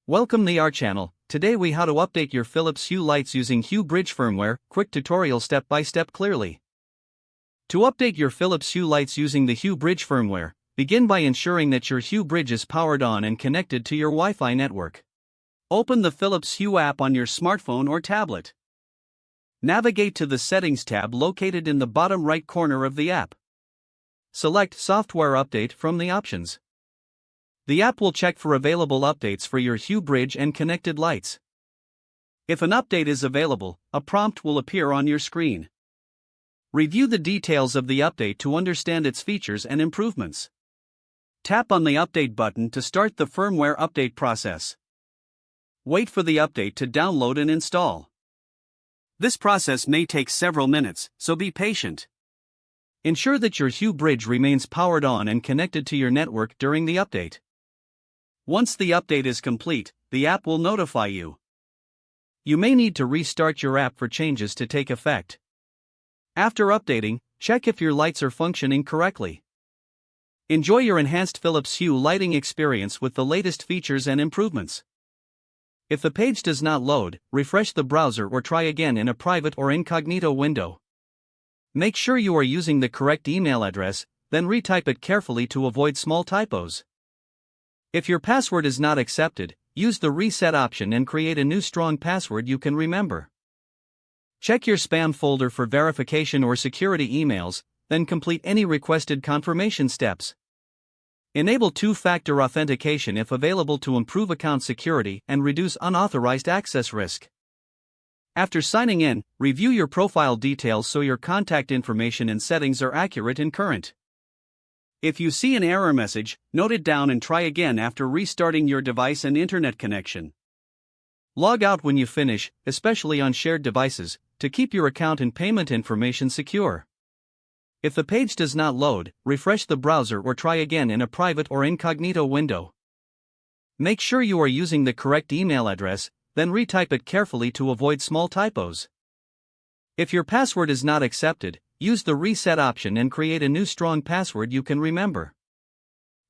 Welcome to our channel. Today we how to update your Philips Hue lights using Hue Bridge firmware. Quick tutorial step by step clearly. To update your Philips Hue lights using the Hue Bridge firmware, begin by ensuring that your Hue Bridge is powered on and connected to your Wi-Fi network. Open the Philips Hue app on your smartphone or tablet. Navigate to the Settings tab located in the bottom right corner of the app. Select Software Update from the options. The app will check for available updates for your Hue Bridge and connected lights. If an update is available, a prompt will appear on your screen. Review the details of the update to understand its features and improvements. Tap on the Update button to start the firmware update process. Wait for the update to download and install. This process may take several minutes, so be patient. Ensure that your Hue Bridge remains powered on and connected to your network during the update. Once the update is complete, the app will notify you. You may need to restart your app for changes to take effect. After updating, check if your lights are functioning correctly. Enjoy your enhanced Philips Hue lighting experience with the latest features and improvements. If the page does not load, refresh the browser or try again in a private or incognito window. Make sure you are using the correct email address, then retype it carefully to avoid small typos. If your password is not accepted, use the reset option and create a new strong password you can remember. Check your spam folder for verification or security emails, then complete any requested confirmation steps. Enable two-factor authentication if available to improve account security and reduce unauthorized access risk. After signing in, review your profile details so your contact information and settings are accurate and current. If you see an error message, note it down and try again after restarting your device and internet connection. Log out when you finish, especially on shared devices, to keep your account and payment information secure. If the page does not load, refresh the browser or try again in a private or incognito window. Make sure you are using the correct email address, then retype it carefully to avoid small typos. If your password is not accepted, use the reset option and create a new strong password you can remember.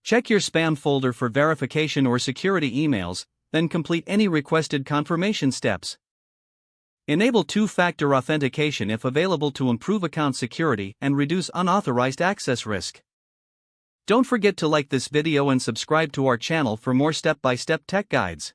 Check your spam folder for verification or security emails, then complete any requested confirmation steps. Enable two-factor authentication if available to improve account security and reduce unauthorized access risk. Don't forget to like this video and subscribe to our channel for more step-by-step tech guides.